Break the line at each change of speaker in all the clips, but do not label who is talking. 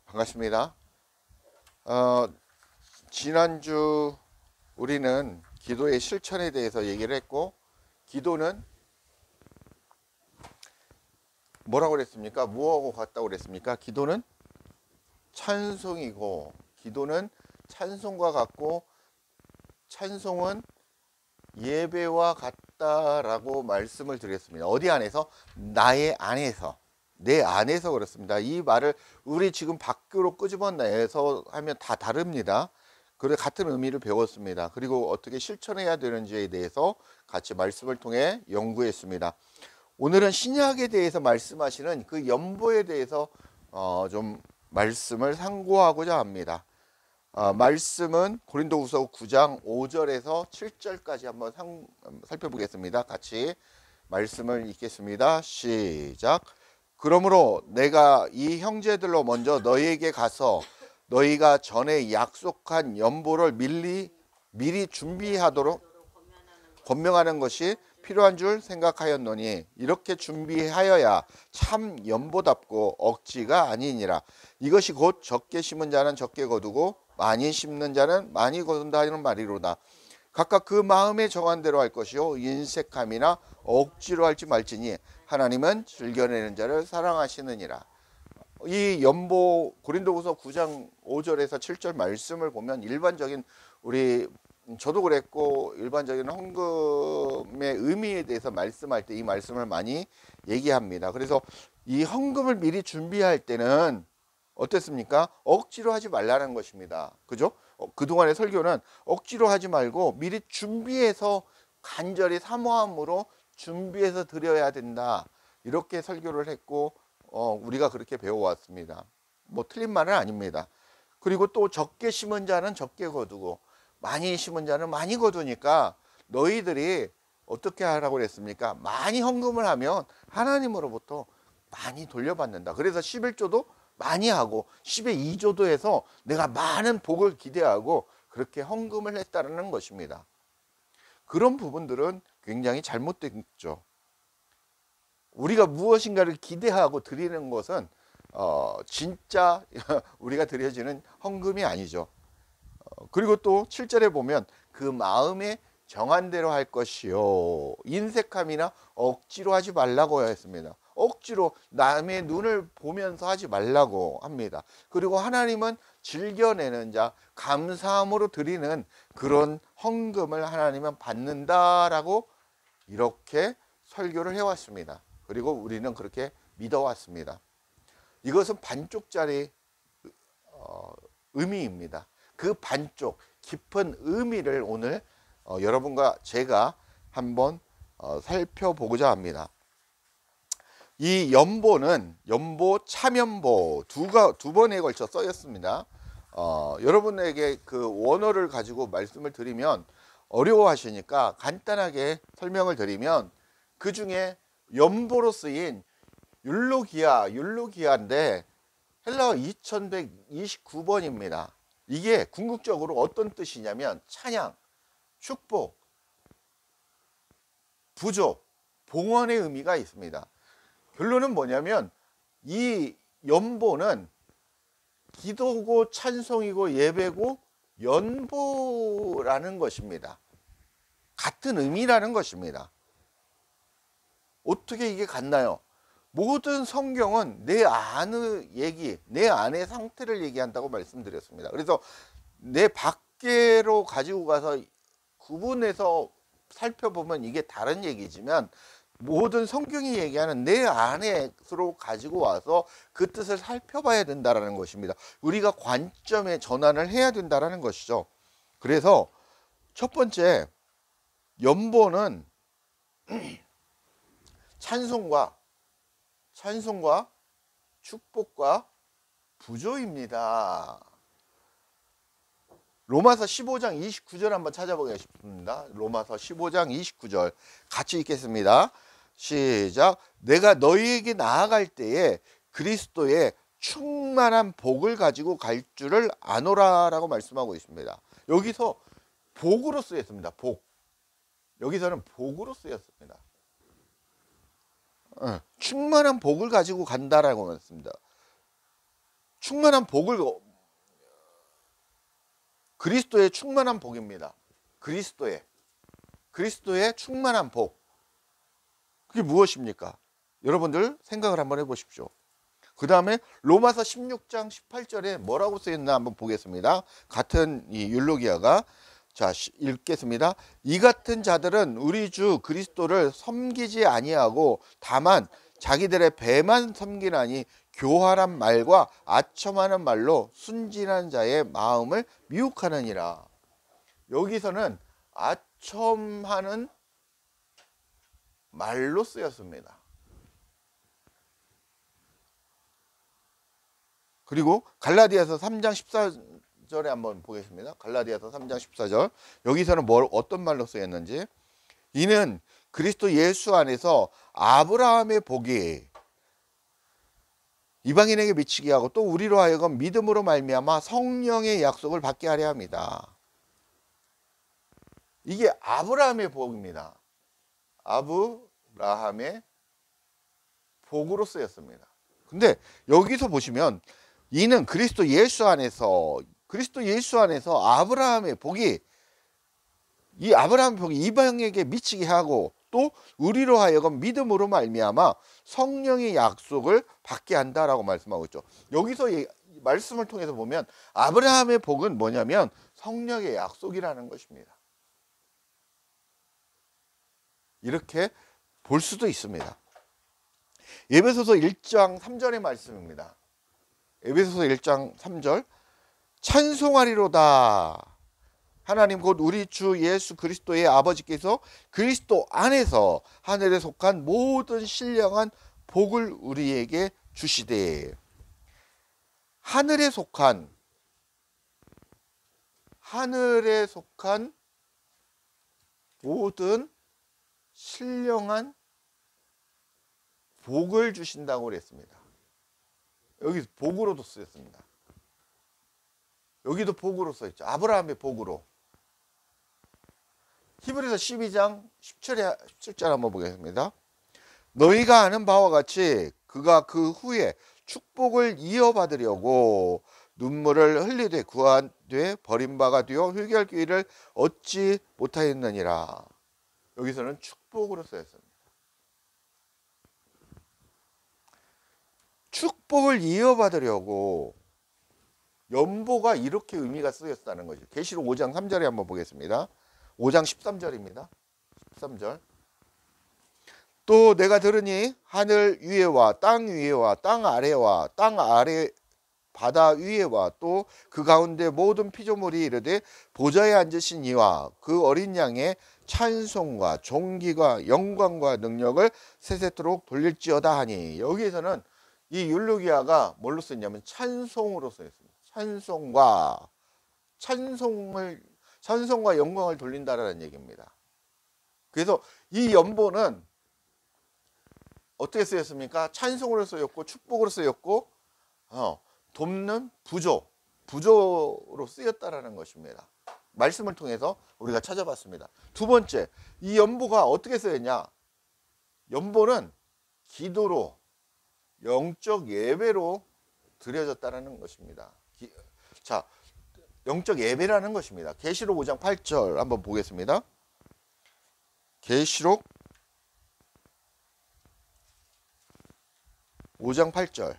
반갑습니다. 지난주 우리는 기도의 실천에 대해서 얘기를 했고, 기도는 뭐라고 그랬습니까? 뭐하고 같다고 그랬습니까? 기도는 찬송이고, 기도는 찬송과 같고, 찬송은 예배와 같다라고 말씀을 드렸습니다. 어디 안에서? 나의 안에서. 내 안에서 그렇습니다. 이 말을 우리 지금 밖으로 끄집어내서 하면 다 다릅니다. 그래 같은 의미를 배웠습니다. 그리고 어떻게 실천해야 되는지에 대해서 같이 말씀을 통해 연구했습니다. 오늘은 신약에 대해서 말씀하시는 그 연보에 대해서 좀 말씀을 상고하고자 합니다. 말씀은 고린도후서 9장 5절에서 7절까지 한번 살펴보겠습니다. 같이 말씀을 읽겠습니다. 시작. 그러므로 내가 이 형제들로 먼저 너희에게 가서 너희가 전에 약속한 연보를 미리 준비하도록 권명하는 것이 필요한 줄 생각하였노니 이렇게 준비하여야 참 연보답고 억지가 아니니라. 이것이 곧 적게 심은 자는 적게 거두고 많이 심는 자는 많이 거둔다 하는 말이로다. 각각 그 마음에 정한 대로 할 것이요 인색함이나 억지로 할지 말지니 하나님은 즐겨내는 자를 사랑하시느니라. 이 연보 고린도후서 9장 5절에서 7절 말씀을 보면 일반적인 저도 그랬고 일반적인 헌금의 의미에 대해서 말씀할 때 이 말씀을 많이 얘기합니다. 그래서 이 헌금을 미리 준비할 때는 어땠습니까? 억지로 하지 말라는 것입니다. 그죠? 그동안의 설교는 억지로 하지 말고 미리 준비해서 간절히 사모함으로 준비해서 드려야 된다. 이렇게 설교를 했고 우리가 그렇게 배워왔습니다. 뭐 틀린 말은 아닙니다. 그리고 또 적게 심은 자는 적게 거두고 많이 심은 자는 많이 거두니까 너희들이 어떻게 하라고 그랬습니까? 많이 헌금을 하면 하나님으로부터 많이 돌려받는다. 그래서 11조도 많이 하고 10의 2조도 해서 내가 많은 복을 기대하고 그렇게 헌금을 했다는 것입니다. 그런 부분들은 굉장히 잘못됐죠. 우리가 무엇인가를 기대하고 드리는 것은 진짜 우리가 드려지는 헌금이 아니죠. 그리고 또 7절에 보면 그 마음에 정한 대로 할 것이요 인색함이나 억지로 하지 말라고 했습니다. 억지로 남의 눈을 보면서 하지 말라고 합니다. 그리고 하나님은 즐겨내는 자, 감사함으로 드리는 그런 헌금을 하나님은 받는다라고 이렇게 설교를 해왔습니다. 그리고 우리는 그렇게 믿어왔습니다. 이것은 반쪽짜리 의미입니다. 그 반쪽 깊은 의미를 오늘 여러분과 제가 한번 살펴보고자 합니다. 이 연보는 연보, 참연보 두 번에 걸쳐 써였습니다. 여러분에게 그 원어를 가지고 말씀을 드리면 어려워하시니까 간단하게 설명을 드리면 그 중에 연보로 쓰인 율로기아인데 헬라어 2129번입니다. 이게 궁극적으로 어떤 뜻이냐면 찬양, 축복, 부족, 봉헌의 의미가 있습니다. 결론은 뭐냐면 이 연보는 기도고 찬송이고 예배고 연보라는 것입니다. 같은 의미라는 것입니다. 어떻게 이게 같나요? 모든 성경은 내 안의 얘기, 내 안의 상태를 얘기한다고 말씀드렸습니다. 그래서 내 밖으로 가지고 가서 구분해서 살펴보면 이게 다른 얘기지만 모든 성경이 얘기하는 내 안으로 가지고 와서 그 뜻을 살펴봐야 된다는 것입니다. 우리가 관점의 전환을 해야 된다는 것이죠. 그래서 첫 번째 연보는 찬송과 축복과 부조입니다. 로마서 15장 29절 한번 찾아보겠습니다. 로마서 15장 29절 같이 읽겠습니다. 시작. 내가 너희에게 나아갈 때에 그리스도의 충만한 복을 가지고 갈 줄을 아노라라고 말씀하고 있습니다. 여기서 복으로 쓰였습니다. 복. 여기서는 복으로 쓰였습니다. 충만한 복을 가지고 간다라고 말했습니다. 충만한 복을, 그리스도의 충만한 복입니다. 그리스도의 충만한 복. 그게 무엇입니까? 여러분들 생각을 한번 해보십시오. 그 다음에 로마서 16장 18절에 뭐라고 쓰였나 한번 보겠습니다. 같은 이 율로기아가, 자, 읽겠습니다. 이 같은 자들은 우리 주 그리스도를 섬기지 아니하고 다만 자기들의 배만 섬기나니 교활한 말과 아첨하는 말로 순진한 자의 마음을 미혹하느니라. 여기서는 아첨하는 말로 쓰였습니다. 그리고 갈라디아서 3장 14절에 한번 보겠습니다. 갈라디아서 3장 14절. 여기서는 어떤 말로 쓰였는지. 이는 그리스도 예수 안에서 아브라함의 복이 이방인에게 미치게 하고 또 우리로 하여금 믿음으로 말미암아 성령의 약속을 받게 하려 합니다. 이게 아브라함의 복입니다. 아브라함의 복으로 쓰였습니다. 근데 여기서 보시면 이는 그리스도 예수 안에서 아브라함의 복이, 이 아브라함의 복이 이방에게 미치게 하고 또 우리로 하여금 믿음으로 말미암아 성령의 약속을 받게 한다라고 말씀하고 있죠. 여기서 이 말씀을 통해서 보면 아브라함의 복은 뭐냐면 성령의 약속이라는 것입니다. 이렇게 볼 수도 있습니다. 에베소서 1장 3절의 말씀입니다. 에베소서 1장 3절. 찬송하리로다. 하나님 곧 우리 주 예수 그리스도의 아버지께서 그리스도 안에서 하늘에 속한 모든 신령한 복을 우리에게 주시되. 하늘에 속한 모든 신령한 복을 주신다고 그랬습니다. 여기 복으로도 쓰였습니다. 여기도 복으로 써있죠. 아브라함의 복으로. 히브리서 12장 17절 한번 보겠습니다. 너희가 아는 바와 같이 그가 그 후에 축복을 이어받으려고 눈물을 흘리되 구하되 버림바가 되어 회개할 기회를 얻지 못하였느니라. 여기서는 축복으로 쓰였습니다. 축복을 이어받으려고, 연보가 이렇게 의미가 쓰였다는 거죠. 계시록 5장 3절에 한번 보겠습니다. 5장 13절입니다. 13절. 또 내가 들으니 하늘 위에와 땅 위에와 땅 아래와 땅 아래 바다 위에와 또 그 가운데 모든 피조물이 이르되 보좌에 앉으신 이와 그 어린 양의 찬송과 존귀와 영광과 능력을 세세토록 돌릴지어다 하니. 여기에서는 이 율루기아가 뭘로 쓰였냐면 찬송으로 쓰였습니다. 찬송과 영광을 돌린다라는 얘기입니다. 그래서 이 연보는 어떻게 쓰였습니까? 찬송으로 쓰였고 축복으로 쓰였고 돕는 부조로 쓰였다라는 것입니다. 말씀을 통해서 우리가 찾아봤습니다. 두 번째, 이 연보가 어떻게 쓰였냐? 연보는 기도로, 영적 예배로 드려졌다는 것입니다. 자, 영적 예배라는 것입니다. 계시록 5장 8절 한번 보겠습니다. 계시록 5장 8절.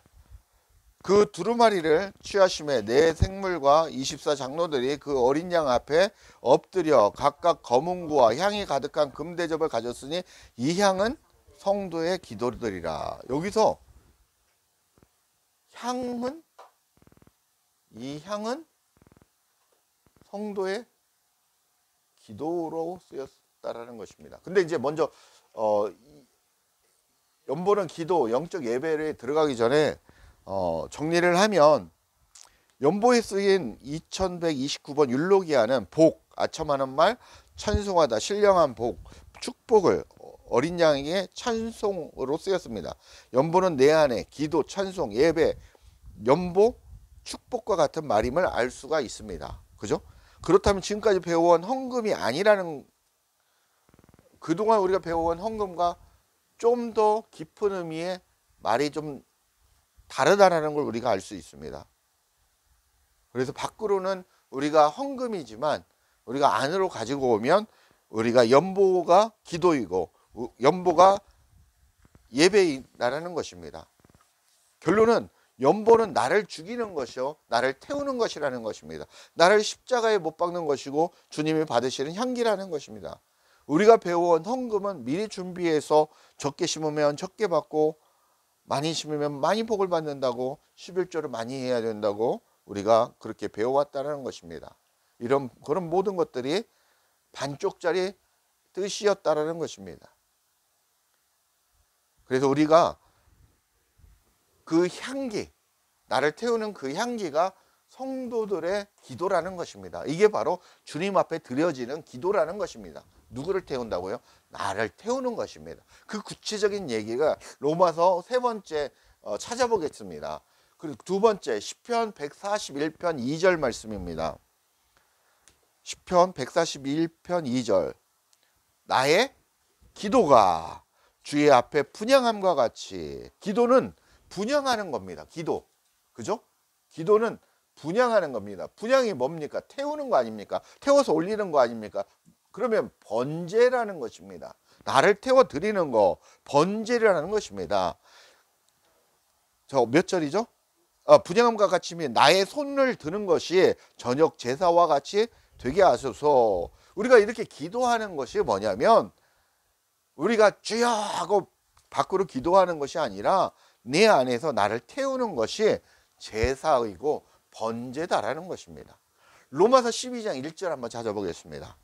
그 두루마리를 취하심에 네 생물과 24장로들이 그 어린 양 앞에 엎드려 각각 검은고와 향이 가득한 금대접을 가졌으니 이 향은 성도의 기도들이라. 여기서 이 향은 성도의 기도로 쓰였다라는 것입니다. 근데 이제 먼저 연보는 기도, 영적 예배에 들어가기 전에 정리를 하면, 연보에 쓰인 2129번 율로기아는 복, 아첨하는 말, 찬송하다, 신령한 복, 축복을 어린 양에게 찬송으로 쓰였습니다. 연보는 내 안에 기도, 찬송, 예배, 연보, 축복과 같은 말임을 알 수가 있습니다. 그죠? 그렇다면 지금까지 배워온 헌금이 아니라는, 그동안 우리가 배워온 헌금과 좀 더 깊은 의미의 말이 좀 다르다라는 걸 우리가 알 수 있습니다. 그래서 밖으로는 우리가 헌금이지만 우리가 안으로 가지고 오면 우리가 연보가 기도이고 연보가 예배이라는 것입니다. 결론은 연보는 나를 죽이는 것이요 나를 태우는 것이라는 것입니다. 나를 십자가에 못 박는 것이고 주님이 받으시는 향기라는 것입니다. 우리가 배워온 헌금은 미리 준비해서 적게 심으면 적게 받고 많이 심으면 많이 복을 받는다고 11조를 많이 해야 된다고 우리가 그렇게 배워왔다는 것입니다. 그런 모든 것들이 반쪽짜리 뜻이었다라는 것입니다. 그래서 우리가 그 향기, 나를 태우는 그 향기가 성도들의 기도라는 것입니다. 이게 바로 주님 앞에 드려지는 기도라는 것입니다. 누구를 태운다고요? 나를 태우는 것입니다. 그 구체적인 얘기가 로마서 3번째 찾아보겠습니다. 그리고 2번째 시편 141편 2절 말씀입니다. 시편 141편 2절 나의 기도가 주의 앞에 분향함과 같이 기도는 분향하는 겁니다. 기도. 그죠? 기도는 분향하는 겁니다. 분향이 뭡니까? 태우는 거 아닙니까? 태워서 올리는 거 아닙니까? 그러면 번제라는 것입니다. 나를 태워 드리는 거, 번제라는 것입니다. 저 몇 절이죠? 분향함과 같이 나의 손을 드는 것이 저녁 제사와 같이 되게 하소서. 우리가 이렇게 기도하는 것이 뭐냐면 우리가 주여 하고 밖으로 기도하는 것이 아니라 내 안에서 나를 태우는 것이 제사이고 번제다라는 것입니다. 로마서 12장 1절 한번 찾아보겠습니다.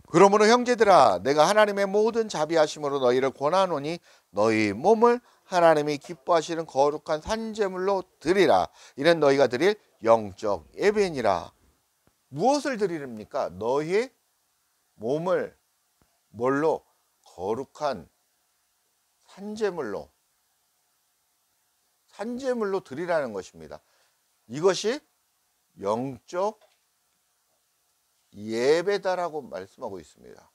그러므로 형제들아 내가 하나님의 모든 자비하심으로 너희를 권하노니 너희 몸을 하나님이 기뻐하시는 거룩한 산제물로 드리라. 이는 너희가 드릴 영적 예배니라. 무엇을 드리렵니까? 너희 몸을 뭘로? 거룩한 산제물로 드리라는 것입니다. 이것이 영적 예배다라고 말씀하고 있습니다.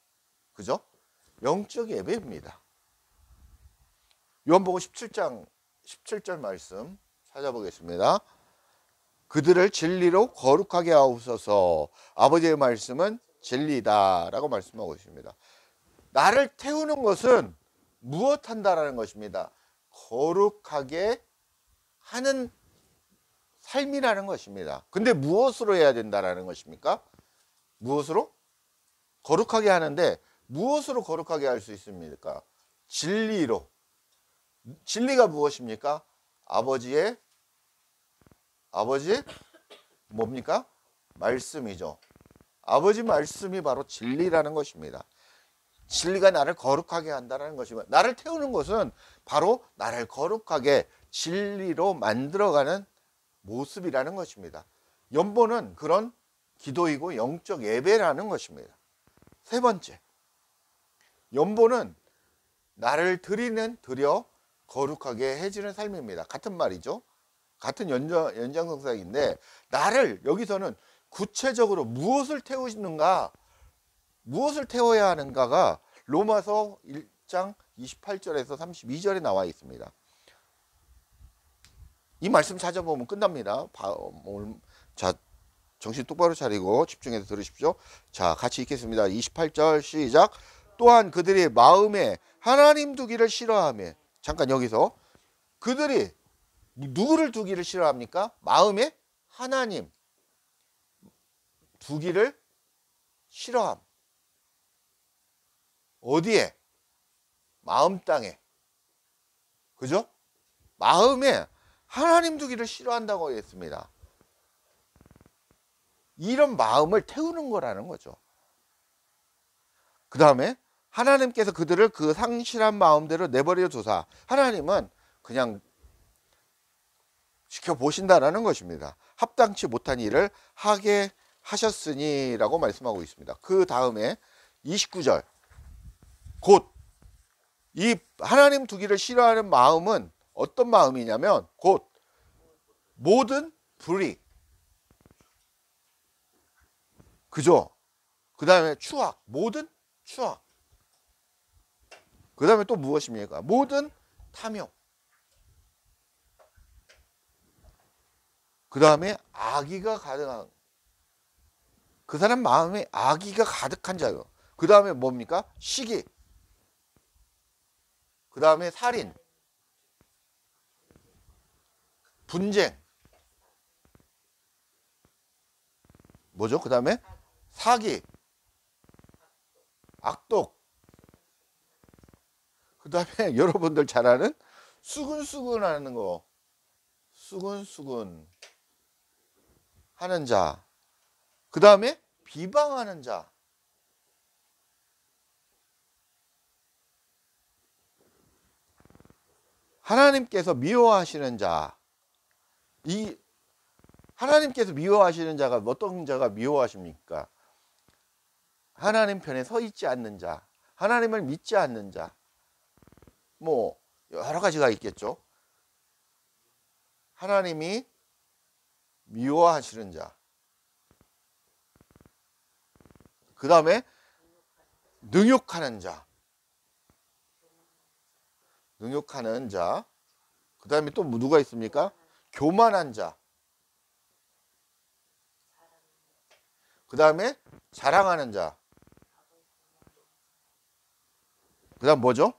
그죠? 영적 예배입니다. 요한복음 17장 17절 말씀 찾아보겠습니다. 그들을 진리로 거룩하게 하옵소서. 아버지의 말씀은 진리다라고 말씀하고 있습니다. 나를 태우는 것은 무엇 한다라는 것입니다. 거룩하게 하는 삶이라는 것입니다. 근데 무엇으로 해야 된다라는 것입니까? 무엇으로? 거룩하게 하는데 무엇으로 거룩하게 할 수 있습니까? 진리로. 진리가 무엇입니까? 아버지 뭡니까? 말씀이죠. 아버지 말씀이 바로 진리라는 것입니다. 진리가 나를 거룩하게 한다는 것이면 나를 태우는 것은 바로 나를 거룩하게 진리로 만들어가는 모습이라는 것입니다. 연보는 그런 기도이고 영적 예배라는 것입니다. 세 번째, 연보는 나를 드려 거룩하게 해지는 삶입니다. 같은 말이죠. 같은 연장선상인데 나를 여기서는 구체적으로 무엇을 태우시는가, 무엇을 태워야 하는가가 로마서 1장 28절에서 32절에 나와 있습니다. 이 말씀 찾아보면 끝납니다. 자, 정신 똑바로 차리고 집중해서 들으십시오. 자, 같이 읽겠습니다. 28절 시작. 또한 그들이 마음에 하나님 두기를 싫어하며, 잠깐 여기서 그들이 누구를 두기를 싫어합니까? 마음에 하나님 두기를 싫어함. 어디에? 마음 땅에. 그죠? 마음에 하나님 두기를 싫어한다고 했습니다. 이런 마음을 태우는 거라는 거죠. 그 다음에 하나님께서 그들을 그 상실한 마음대로 내버려 두사, 하나님은 그냥 지켜보신다라는 것입니다. 합당치 못한 일을 하게 하셨으니 라고 말씀하고 있습니다. 그 다음에 29절, 곧 이 하나님 두기를 싫어하는 마음은 어떤 마음이냐면 곧 모든 불의, 그죠? 그 다음에 추악, 모든 추악, 그 다음에 또 무엇입니까? 모든 탐욕. 그 다음에 악의가 가득한, 그 사람 마음에 악의가 가득한 자요. 그 다음에 뭡니까? 시기. 그 다음에 살인, 분쟁. 뭐죠? 그 다음에 사기, 악독. 그 다음에 여러분들 잘 아는 수근수근 하는 거. 수근수근 하는 자. 그 다음에 비방하는 자. 하나님께서 미워하시는 자. 이 하나님께서 미워하시는 자가 어떤 자가 미워하십니까? 하나님 편에 서 있지 않는 자, 하나님을 믿지 않는 자. 뭐 여러 가지가 있겠죠. 하나님이 미워하시는 자. 그 다음에 능욕하는 자. 능욕하는 자. 그 다음에 또 누가 있습니까? 교만한 자. 그 다음에 자랑하는 자. 그 다음 뭐죠?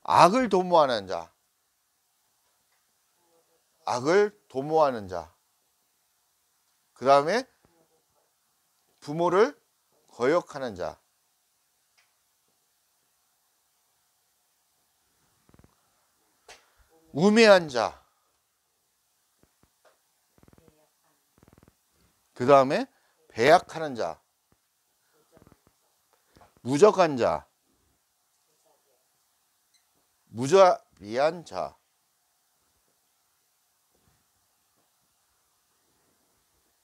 악을 도모하는 자. 악을 도모하는 자. 그 다음에 부모를 거역하는 자. 우매한 자. 그 다음에 배약하는 자. 무적한 자. 무자비한 자.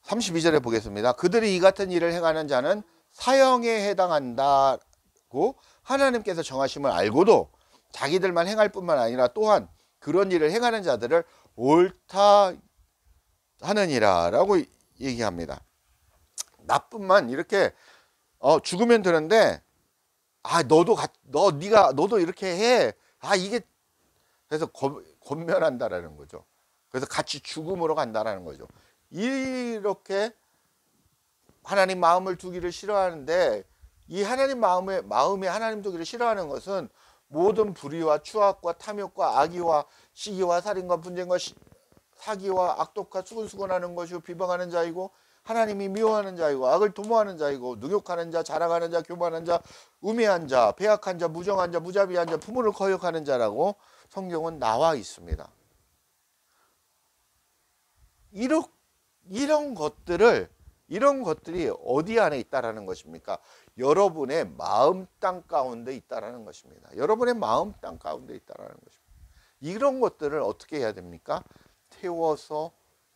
(32절에) 보겠습니다. 그들이 이 같은 일을 행하는 자는 사형에 해당한다고 하나님께서 정하심을 알고도 자기들만 행할 뿐만 아니라 또한 그런 일을 행하는 자들을 옳다 하느니라 라고 얘기합니다. 나뿐만 이렇게 죽으면 되는데 너도 이렇게 해. 이게 그래서 권면한다라는 거죠. 그래서 같이 죽음으로 간다라는 거죠. 이렇게 하나님 마음을 두기를 싫어하는데, 이 하나님 마음에 하나님 두기를 싫어하는 것은 모든 불의와 추악과 탐욕과 악의와 시기와 살인과 분쟁과 사기와 악독과 수근수근하는 것이고 비방하는 자이고 하나님이 미워하는 자이고 악을 도모하는 자이고 능욕하는 자, 자랑하는 자, 교만한 자, 우매한 자, 배약한 자, 무정한 자, 무자비한 자, 부모를 거역하는 자라고 성경은 나와 있습니다. 이런 것들이 어디 안에 있다라는 것입니까? 여러분의 마음 땅 가운데 있다라는 것입니다. 여러분의 마음 땅 가운데 있다라는 것입니다. 이런 것들을 어떻게 해야 됩니까? 태워서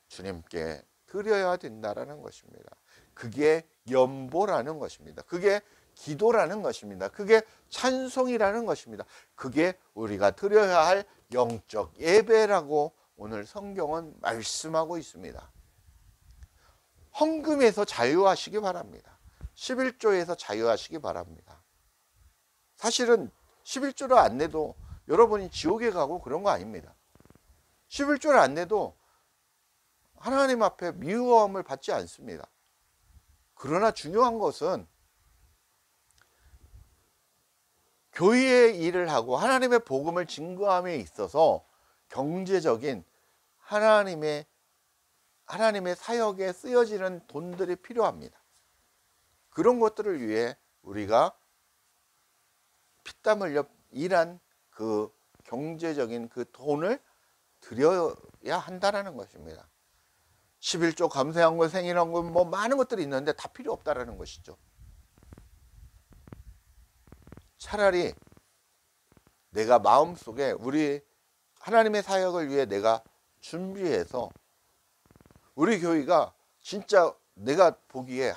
주님께 드려야 된다라는 것입니다. 그게 연보라는 것입니다. 그게 기도라는 것입니다. 그게 찬송이라는 것입니다. 그게 우리가 드려야 할 영적 예배라고 오늘 성경은 말씀하고 있습니다. 헌금에서 자유하시기 바랍니다. 11조에서 자유하시기 바랍니다. 사실은 11조를 안 내도 여러분이 지옥에 가고 그런 거 아닙니다. 11조를 안 내도 하나님 앞에 미워함을 받지 않습니다. 그러나 중요한 것은 교회의 일을 하고 하나님의 복음을 증거함에 있어서 경제적인 하나님의 사역에 쓰여지는 돈들이 필요합니다. 그런 것들을 위해 우리가 피땀 흘려 일한 그 경제적인 그 돈을 드려야 한다는 것입니다. 11조 감사헌금, 생일헌금 뭐 많은 것들이 있는데 다 필요 없다라는 것이죠. 차라리 내가 마음속에 우리 하나님의 사역을 위해 내가 준비해서 우리 교회가 진짜 내가 보기에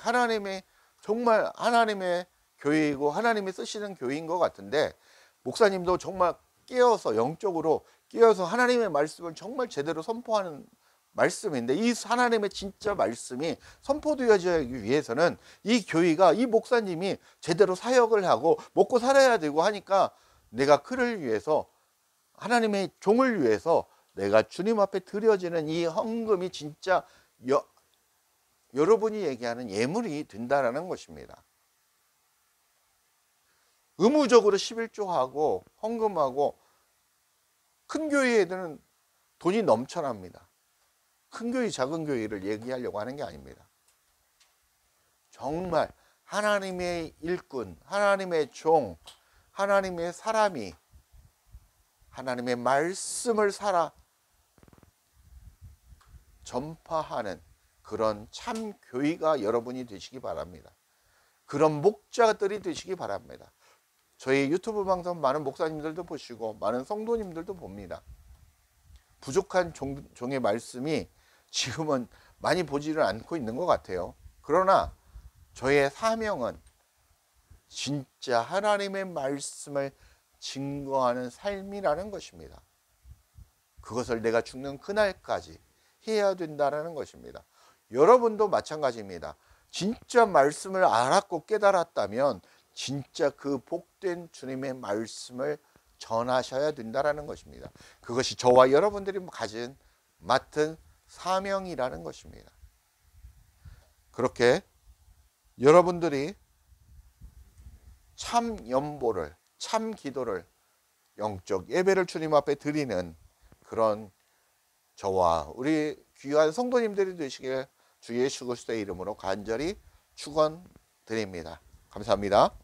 정말 하나님의 교회이고 하나님이 쓰시는 교회인 것 같은데, 목사님도 정말 영적으로 깨어서 하나님의 말씀을 정말 제대로 선포하는 말씀인데, 이 하나님의 진짜 말씀이 선포되어지기 위해서는 이 교회가, 이 목사님이 제대로 사역을 하고 먹고 살아야 되고 하니까 내가 그를 위해서, 하나님의 종을 위해서 내가 주님 앞에 드려지는 이 헌금이 진짜 여러분이 얘기하는 예물이 된다라는 것입니다. 의무적으로 11조하고 헌금하고 큰 교회에는 돈이 넘쳐납니다. 큰 교회, 작은 교회를 얘기하려고 하는 게 아닙니다. 정말 하나님의 일꾼, 하나님의 종, 하나님의 사람이 하나님의 말씀을 살아 전파하는 그런 참 교회가 여러분이 되시기 바랍니다. 그런 목자들이 되시기 바랍니다. 저희 유튜브 방송 많은 목사님들도 보시고 많은 성도님들도 봅니다. 부족한 종의 말씀이 지금은 많이 보지를 않고 있는 것 같아요. 그러나 저의 사명은 진짜 하나님의 말씀을 증거하는 삶이라는 것입니다. 그것을 내가 죽는 그날까지 해야 된다는 것입니다. 여러분도 마찬가지입니다. 진짜 말씀을 알았고 깨달았다면 진짜 그 복된 주님의 말씀을 전하셔야 된다는 것입니다. 그것이 저와 여러분들이 맡은 사명이라는 것입니다. 그렇게 여러분들이 참 연보를, 참 기도를, 영적 예배를 주님 앞에 드리는 그런 저와 우리 귀한 성도님들이 되시길 주 예수 그리스도의 이름으로 간절히 축원드립니다. 감사합니다.